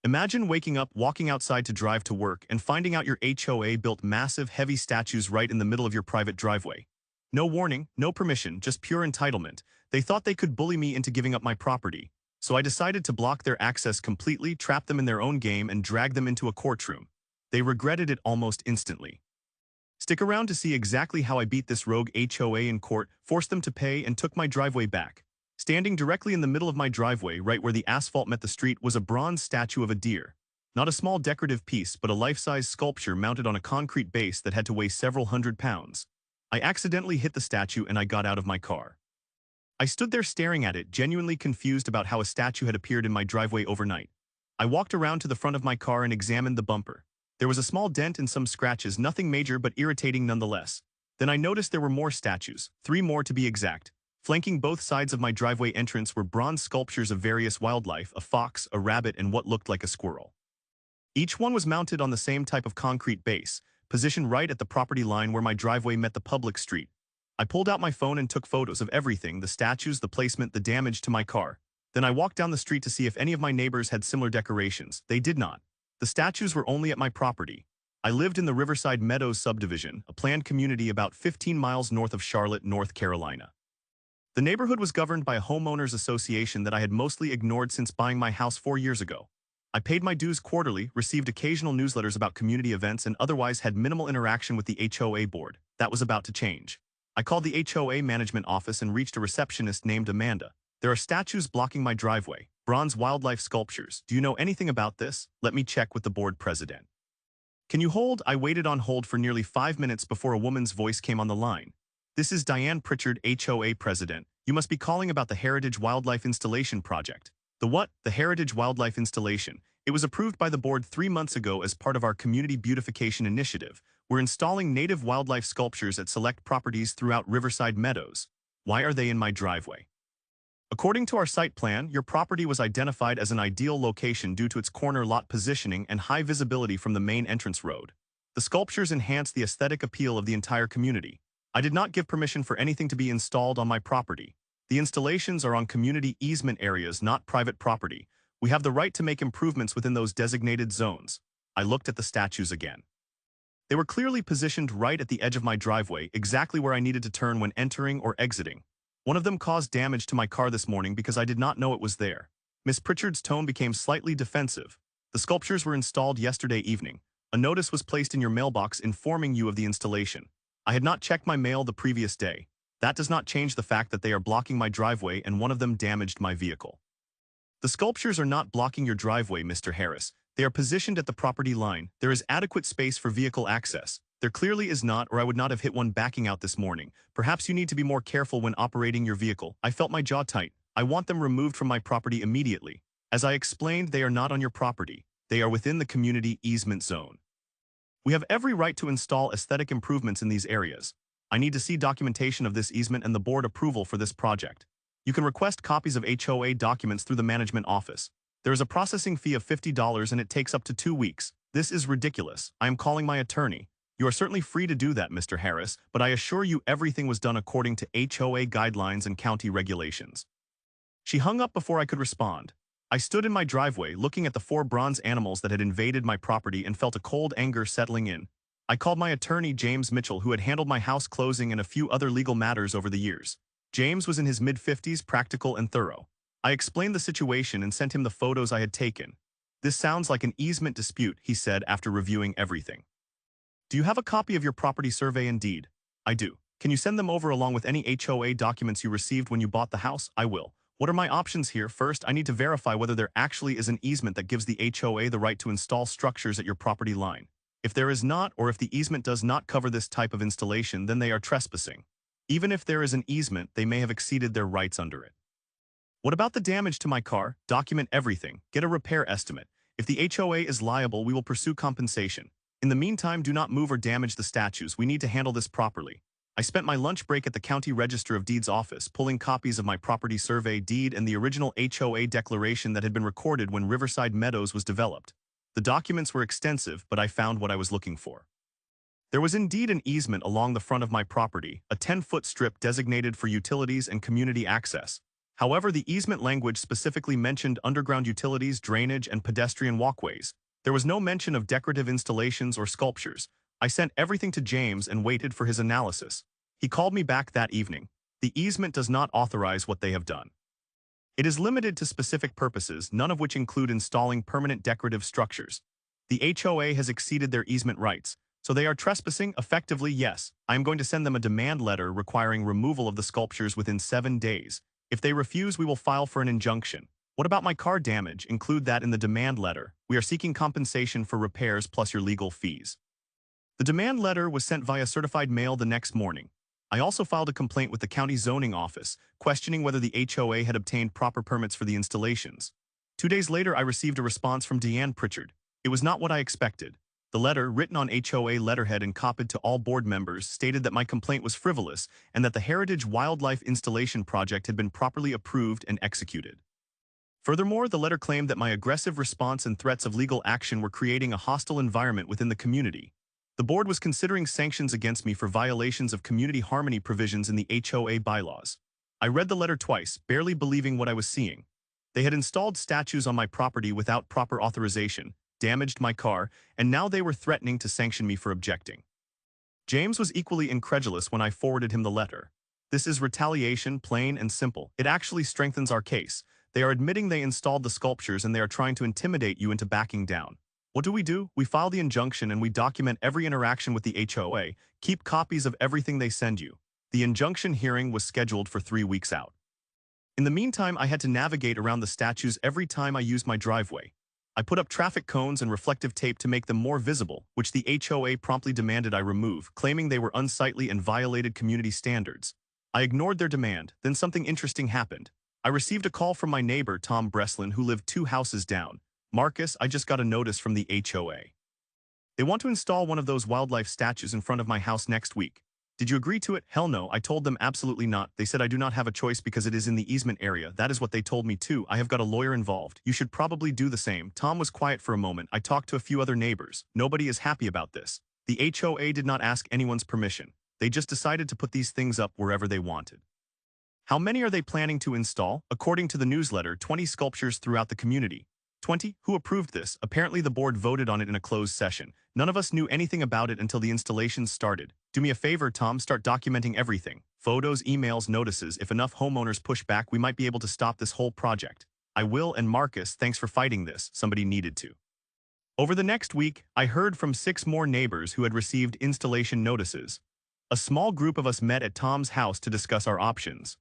Imagine waking up, walking outside to drive to work, and finding out your HOA built massive, heavy statues right in the middle of your private driveway. No warning, no permission, just pure entitlement. They thought they could bully me into giving up my property. So I decided to block their access completely, trap them in their own game, and drag them into a courtroom. They regretted it almost instantly. Stick around to see exactly how I beat this rogue HOA in court, forced them to pay, and took my driveway back. Standing directly in the middle of my driveway, right where the asphalt met the street, was a bronze statue of a deer. Not a small decorative piece, but a life-size sculpture mounted on a concrete base that had to weigh several hundred pounds. I accidentally hit the statue and I got out of my car. I stood there staring at it, genuinely confused about how a statue had appeared in my driveway overnight. I walked around to the front of my car and examined the bumper. There was a small dent and some scratches, nothing major but irritating nonetheless. Then I noticed there were more statues, 3 more to be exact. Flanking both sides of my driveway entrance were bronze sculptures of various wildlife, a fox, a rabbit, and what looked like a squirrel. Each one was mounted on the same type of concrete base, positioned right at the property line where my driveway met the public street. I pulled out my phone and took photos of everything, the statues, the placement, the damage to my car. Then I walked down the street to see if any of my neighbors had similar decorations. They did not. The statues were only at my property. I lived in the Riverside Meadows subdivision, a planned community about 15 miles north of Charlotte, North Carolina. The neighborhood was governed by a Homeowners Association that I had mostly ignored since buying my house 4 years ago. I paid my dues quarterly, received occasional newsletters about community events, and otherwise had minimal interaction with the HOA board. That was about to change. I called the HOA management office and reached a receptionist named Amanda. There are statues blocking my driveway, bronze wildlife sculptures. Do you know anything about this? Let me check with the board president. Can you hold? I waited on hold for nearly 5 minutes before a woman's voice came on the line. This is Diane Pritchard, HOA president. You must be calling about the Heritage Wildlife Installation project. The what? The Heritage Wildlife Installation. It was approved by the board 3 months ago as part of our community beautification initiative. We're installing native wildlife sculptures at select properties throughout Riverside Meadows. Why are they in my driveway? According to our site plan, your property was identified as an ideal location due to its corner lot positioning and high visibility from the main entrance road. The sculptures enhance the aesthetic appeal of the entire community. I did not give permission for anything to be installed on my property. The installations are on community easement areas, not private property. We have the right to make improvements within those designated zones. I looked at the statues again. They were clearly positioned right at the edge of my driveway, exactly where I needed to turn when entering or exiting. One of them caused damage to my car this morning because I did not know it was there. Miss Pritchard's tone became slightly defensive. The sculptures were installed yesterday evening. A notice was placed in your mailbox informing you of the installation. I had not checked my mail the previous day. That does not change the fact that they are blocking my driveway and one of them damaged my vehicle. The sculptures are not blocking your driveway, Mr. Harris. They are positioned at the property line. There is adequate space for vehicle access. There clearly is not, or I would not have hit one backing out this morning. Perhaps you need to be more careful when operating your vehicle. I felt my jaw tight. I want them removed from my property immediately. As I explained, they are not on your property. They are within the community easement zone. We have every right to install aesthetic improvements in these areas. I need to see documentation of this easement and the board approval for this project. You can request copies of HOA documents through the management office. There is a processing fee of $50 and it takes up to 2 weeks. This is ridiculous. I am calling my attorney. You are certainly free to do that, Mr. Harris, but I assure you everything was done according to HOA guidelines and county regulations. She hung up before I could respond. I stood in my driveway looking at the 4 bronze animals that had invaded my property and felt a cold anger settling in. I called my attorney, James Mitchell, who had handled my house closing and a few other legal matters over the years. James was in his mid-50s, practical and thorough. I explained the situation and sent him the photos I had taken. This sounds like an easement dispute, he said after reviewing everything. Do you have a copy of your property survey and deed? I do. Can you send them over along with any HOA documents you received when you bought the house? I will. What are my options here? First, I need to verify whether there actually is an easement that gives the HOA the right to install structures at your property line. If there is not, or if the easement does not cover this type of installation, then they are trespassing. Even if there is an easement, they may have exceeded their rights under it. What about the damage to my car? Document everything. Get a repair estimate. If the HOA is liable, we will pursue compensation. In the meantime, do not move or damage the statues. We need to handle this properly. I spent my lunch break at the County Register of Deeds office, pulling copies of my property survey deed and the original HOA declaration that had been recorded when Riverside Meadows was developed. The documents were extensive, but I found what I was looking for. There was indeed an easement along the front of my property, a 10-foot strip designated for utilities and community access. However, the easement language specifically mentioned underground utilities, drainage, and pedestrian walkways. There was no mention of decorative installations or sculptures. I sent everything to James and waited for his analysis. He called me back that evening. The easement does not authorize what they have done. It is limited to specific purposes, none of which include installing permanent decorative structures. The HOA has exceeded their easement rights, so they are trespassing effectively. Yes, I am going to send them a demand letter requiring removal of the sculptures within 7 days. If they refuse, we will file for an injunction. What about my car damage? Include that in the demand letter. We are seeking compensation for repairs plus your legal fees. The demand letter was sent via certified mail the next morning. I also filed a complaint with the county zoning office, questioning whether the HOA had obtained proper permits for the installations. 2 days later, I received a response from Deanne Pritchard. It was not what I expected. The letter, written on HOA letterhead and copied to all board members, stated that my complaint was frivolous and that the Heritage Wildlife Installation Project had been properly approved and executed. Furthermore, the letter claimed that my aggressive response and threats of legal action were creating a hostile environment within the community. The board was considering sanctions against me for violations of community harmony provisions in the HOA bylaws. I read the letter twice, barely believing what I was seeing. They had installed statues on my property without proper authorization, damaged my car, and now they were threatening to sanction me for objecting. James was equally incredulous when I forwarded him the letter. This is retaliation, plain and simple. It actually strengthens our case. They are admitting they installed the sculptures and they are trying to intimidate you into backing down. What do? We file the injunction and we document every interaction with the HOA, keep copies of everything they send you. The injunction hearing was scheduled for 3 weeks out. In the meantime, I had to navigate around the statues every time I used my driveway. I put up traffic cones and reflective tape to make them more visible, which the HOA promptly demanded I remove, claiming they were unsightly and violated community standards. I ignored their demand, then something interesting happened. I received a call from my neighbor, Tom Breslin, who lived 2 houses down. Marcus, I just got a notice from the HOA. They want to install one of those wildlife statues in front of my house next week. Did you agree to it? Hell no, I told them absolutely not. They said I do not have a choice because it is in the easement area. That is what they told me too. I have got a lawyer involved. You should probably do the same. Tom was quiet for a moment. I talked to a few other neighbors. Nobody is happy about this. The HOA did not ask anyone's permission. They just decided to put these things up wherever they wanted. How many are they planning to install? According to the newsletter, 20 sculptures throughout the community. 20? Who approved this? Apparently the board voted on it in a closed session. None of us knew anything about it until the installations started. Do me a favor, Tom, start documenting everything. Photos, emails, notices. If enough homeowners push back, we might be able to stop this whole project. I will, and Marcus, thanks for fighting this. Somebody needed to. Over the next week, I heard from 6 more neighbors who had received installation notices. A small group of us met at Tom's house to discuss our options.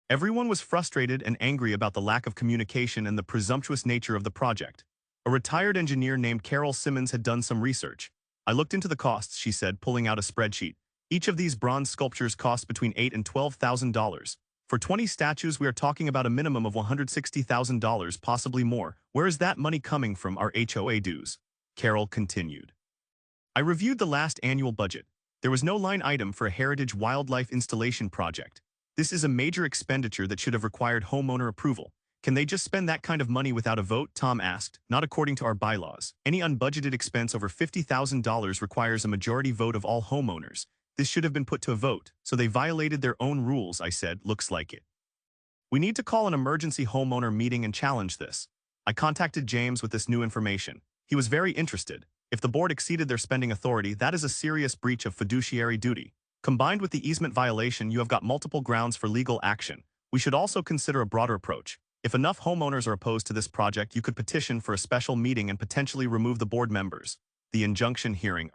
Everyone was frustrated and angry about the lack of communication and the presumptuous nature of the project. A retired engineer named Carol Simmons had done some research. I looked into the costs, she said, pulling out a spreadsheet. Each of these bronze sculptures costs between $8,000 and $12,000. For 20 statues, we are talking about a minimum of $160,000, possibly more. Where is that money coming from? Our HOA dues? Carol continued. I reviewed the last annual budget. There was no line item for a Heritage Wildlife Installation project. This is a major expenditure that should have required homeowner approval. Can they just spend that kind of money without a vote? Tom asked. Not according to our bylaws. Any unbudgeted expense over $50,000 requires a majority vote of all homeowners. This should have been put to a vote, so they violated their own rules, I said. Looks like it. We need to call an emergency homeowner meeting and challenge this. I contacted James with this new information. He was very interested. If the board exceeded their spending authority, that is a serious breach of fiduciary duty. Combined with the easement violation, you have got multiple grounds for legal action. We should also consider a broader approach. If enough homeowners are opposed to this project, you could petition for a special meeting and potentially remove the board members. The injunction hearing.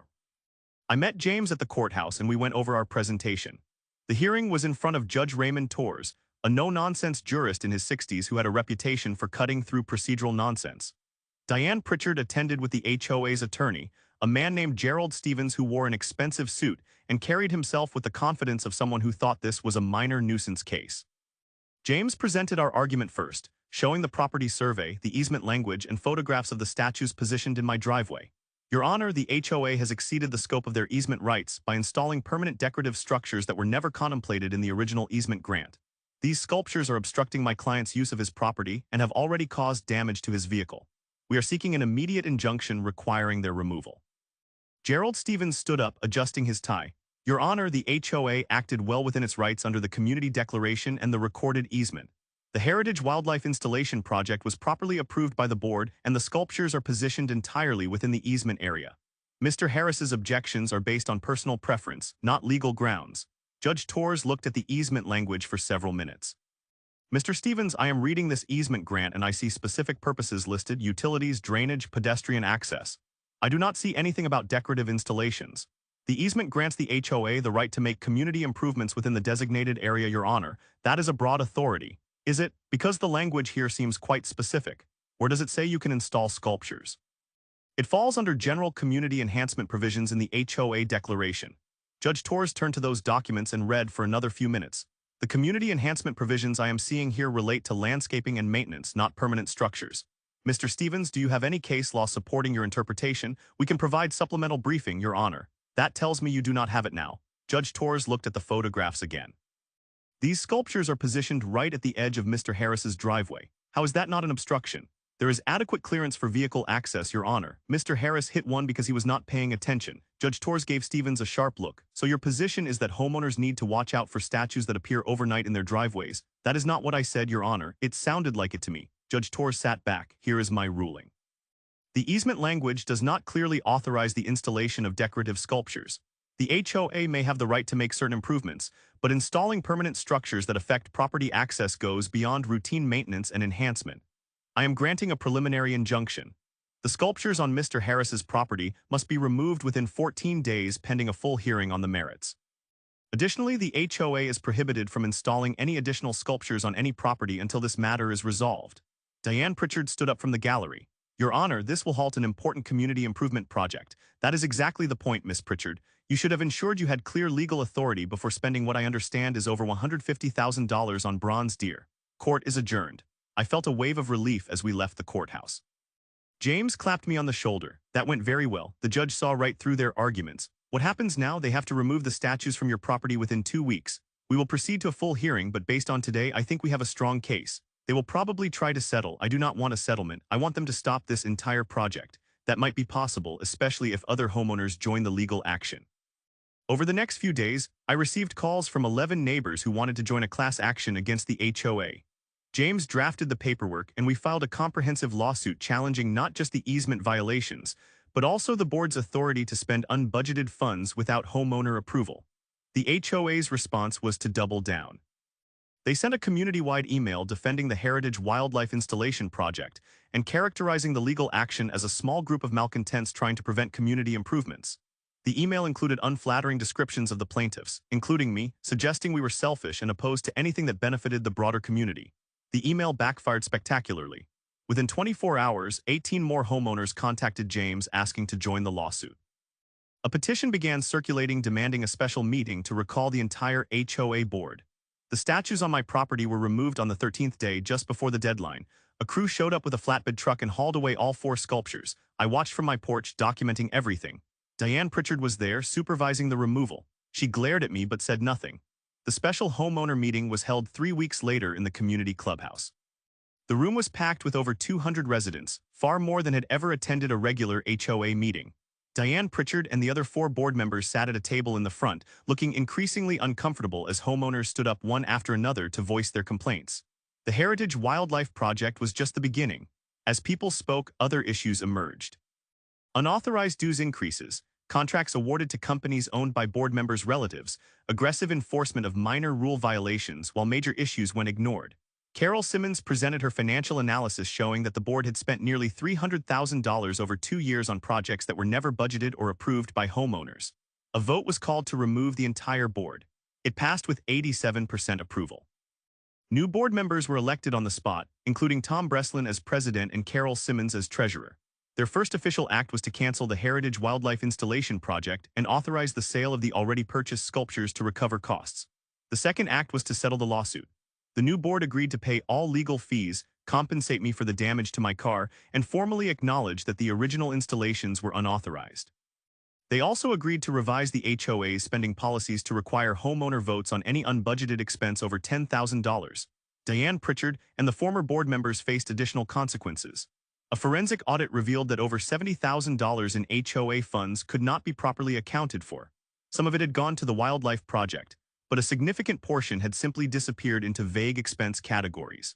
I met James at the courthouse and we went over our presentation. The hearing was in front of Judge Raymond Torres, a no-nonsense jurist in his 60s who had a reputation for cutting through procedural nonsense. Diane Pritchard attended with the HOA's attorney, a man named Gerald Stevens who wore an expensive suit and carried himself with the confidence of someone who thought this was a minor nuisance case. James presented our argument first, showing the property survey, the easement language, and photographs of the statues positioned in my driveway. Your Honor, the HOA has exceeded the scope of their easement rights by installing permanent decorative structures that were never contemplated in the original easement grant. These sculptures are obstructing my client's use of his property and have already caused damage to his vehicle. We are seeking an immediate injunction requiring their removal. Gerald Stevens stood up, adjusting his tie. Your Honor, the HOA acted well within its rights under the Community Declaration and the recorded easement. The Heritage Wildlife Installation Project was properly approved by the board and the sculptures are positioned entirely within the easement area. Mr. Harris's objections are based on personal preference, not legal grounds. Judge Torres looked at the easement language for several minutes. Mr. Stevens, I am reading this easement grant and I see specific purposes listed: utilities, drainage, pedestrian access. I do not see anything about decorative installations. The easement grants the HOA the right to make community improvements within the designated area, Your Honor. That is a broad authority. Is it? Because the language here seems quite specific. Or does it say you can install sculptures? It falls under general community enhancement provisions in the HOA declaration. Judge Torres turned to those documents and read for another few minutes. The community enhancement provisions I am seeing here relate to landscaping and maintenance, not permanent structures. Mr. Stevens, do you have any case law supporting your interpretation? We can provide supplemental briefing, Your Honor. That tells me you do not have it now. Judge Torres looked at the photographs again. These sculptures are positioned right at the edge of Mr. Harris's driveway. How is that not an obstruction? There is adequate clearance for vehicle access, Your Honor. Mr. Harris hit one because he was not paying attention. Judge Torres gave Stevens a sharp look. So your position is that homeowners need to watch out for statues that appear overnight in their driveways. That is not what I said, Your Honor. It sounded like it to me. Judge Torres sat back. Here is my ruling. The easement language does not clearly authorize the installation of decorative sculptures. The HOA may have the right to make certain improvements, but installing permanent structures that affect property access goes beyond routine maintenance and enhancement. I am granting a preliminary injunction. The sculptures on Mr. Harris's property must be removed within 14 days pending a full hearing on the merits. Additionally, the HOA is prohibited from installing any additional sculptures on any property until this matter is resolved. Diane Pritchard stood up from the gallery. Your Honor, this will halt an important community improvement project. That is exactly the point, Miss Pritchard. You should have ensured you had clear legal authority before spending what I understand is over $150,000 on bronze deer. Court is adjourned. I felt a wave of relief as we left the courthouse. James clapped me on the shoulder. That went very well. The judge saw right through their arguments. What happens now? They have to remove the statues from your property within 2 weeks. We will proceed to a full hearing, but based on today, I think we have a strong case. They will probably try to settle. I do not want a settlement. I want them to stop this entire project. That might be possible, especially if other homeowners join the legal action. Over the next few days, I received calls from 11 neighbors who wanted to join a class action against the HOA. James drafted the paperwork and we filed a comprehensive lawsuit challenging not just the easement violations, but also the board's authority to spend unbudgeted funds without homeowner approval. The HOA's response was to double down. They sent a community-wide email defending the Heritage Wildlife Installation Project and characterizing the legal action as a small group of malcontents trying to prevent community improvements. The email included unflattering descriptions of the plaintiffs, including me, suggesting we were selfish and opposed to anything that benefited the broader community. The email backfired spectacularly. Within 24 hours, 18 more homeowners contacted James asking to join the lawsuit. A petition began circulating demanding a special meeting to recall the entire HOA board. The statues on my property were removed on the 13th day just before the deadline. A crew showed up with a flatbed truck and hauled away all 4 sculptures. I watched from my porch, documenting everything. Diane Pritchard was there, supervising the removal. She glared at me but said nothing. The special homeowner meeting was held 3 weeks later in the community clubhouse. The room was packed with over 200 residents, far more than had ever attended a regular HOA meeting. Diane Pritchard and the other 4 board members sat at a table in the front, looking increasingly uncomfortable as homeowners stood up one after another to voice their complaints. The Heritage Wildlife Project was just the beginning. As people spoke, other issues emerged. Unauthorized dues increases, contracts awarded to companies owned by board members' relatives, aggressive enforcement of minor rule violations while major issues went ignored. Carol Simmons presented her financial analysis showing that the board had spent nearly $300,000 over 2 years on projects that were never budgeted or approved by homeowners. A vote was called to remove the entire board. It passed with 87% approval. New board members were elected on the spot, including Tom Breslin as president and Carol Simmons as treasurer. Their first official act was to cancel the Heritage Wildlife Installation Project and authorize the sale of the already purchased sculptures to recover costs. The second act was to settle the lawsuit. The new board agreed to pay all legal fees, compensate me for the damage to my car, and formally acknowledge that the original installations were unauthorized. They also agreed to revise the HOA's spending policies to require homeowner votes on any unbudgeted expense over $10,000. Diane Pritchard and the former board members faced additional consequences. A forensic audit revealed that over $70,000 in HOA funds could not be properly accounted for. Some of it had gone to the wildlife project, but a significant portion had simply disappeared into vague expense categories.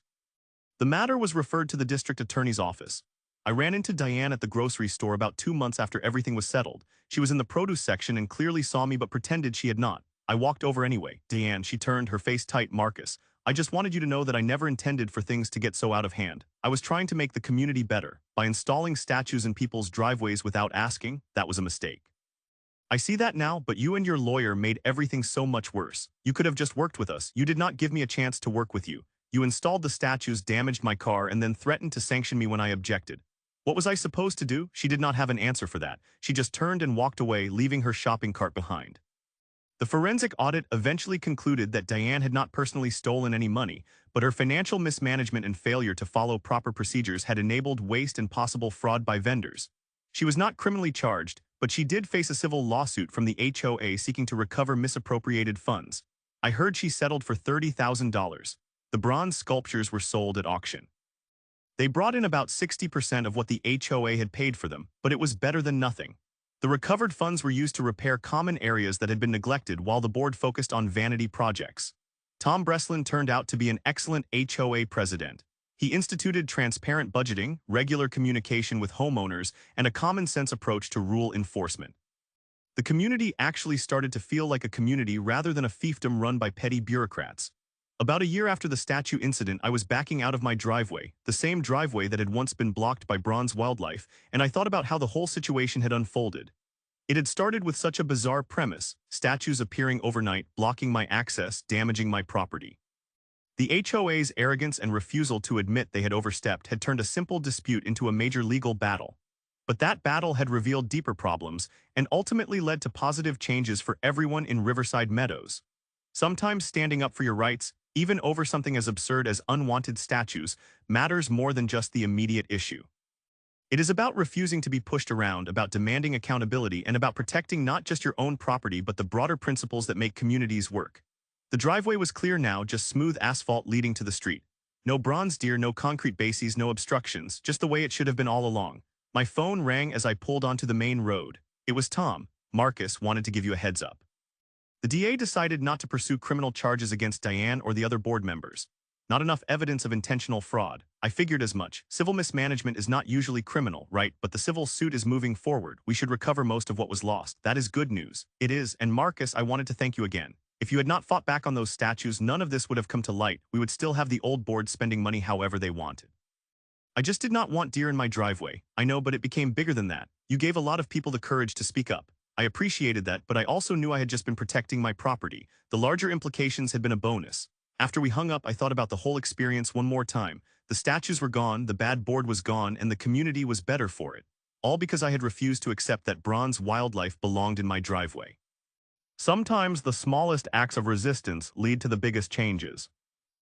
The matter was referred to the district attorney's office. I ran into Diane at the grocery store about 2 months after everything was settled. She was in the produce section and clearly saw me but pretended she had not. I walked over anyway. Diane, she turned, her face tight. Marcus, I just wanted you to know that I never intended for things to get so out of hand. I was trying to make the community better. By installing statues in people's driveways without asking, that was a mistake. I see that now, but you and your lawyer made everything so much worse. You could have just worked with us. You did not give me a chance to work with you. You installed the statues, damaged my car, and then threatened to sanction me when I objected. What was I supposed to do? She did not have an answer for that. She just turned and walked away, leaving her shopping cart behind. The forensic audit eventually concluded that Diane had not personally stolen any money, but her financial mismanagement and failure to follow proper procedures had enabled waste and possible fraud by vendors. She was not criminally charged, but she did face a civil lawsuit from the HOA seeking to recover misappropriated funds. I heard she settled for $30,000. The bronze sculptures were sold at auction. They brought in about 60% of what the HOA had paid for them, but it was better than nothing. The recovered funds were used to repair common areas that had been neglected while the board focused on vanity projects. Tom Breslin turned out to be an excellent HOA president. He instituted transparent budgeting, regular communication with homeowners, and a common-sense approach to rule enforcement. The community actually started to feel like a community rather than a fiefdom run by petty bureaucrats. About a year after the statue incident, I was backing out of my driveway, the same driveway that had once been blocked by bronze wildlife, and I thought about how the whole situation had unfolded. It had started with such a bizarre premise, statues appearing overnight, blocking my access, damaging my property. The HOA's arrogance and refusal to admit they had overstepped had turned a simple dispute into a major legal battle. But that battle had revealed deeper problems and ultimately led to positive changes for everyone in Riverside Meadows. Sometimes standing up for your rights, even over something as absurd as unwanted statues, matters more than just the immediate issue. It is about refusing to be pushed around, about demanding accountability, and about protecting not just your own property but the broader principles that make communities work. The driveway was clear now, just smooth asphalt leading to the street. No bronze deer, no concrete bases, no obstructions, just the way it should have been all along. My phone rang as I pulled onto the main road. It was Tom. Marcus wanted to give you a heads up. The DA decided not to pursue criminal charges against Diane or the other board members. Not enough evidence of intentional fraud. I figured as much. Civil mismanagement is not usually criminal, right? But the civil suit is moving forward. We should recover most of what was lost. That is good news. It is, and Marcus, I wanted to thank you again. If you had not fought back on those statues, none of this would have come to light. We would still have the old board spending money however they wanted. I just did not want deer in my driveway. I know, but it became bigger than that. You gave a lot of people the courage to speak up. I appreciated that, but I also knew I had just been protecting my property. The larger implications had been a bonus. After we hung up, I thought about the whole experience one more time. The statues were gone, the bad board was gone, and the community was better for it. All because I had refused to accept that bronze wildlife belonged in my driveway. Sometimes the smallest acts of resistance lead to the biggest changes.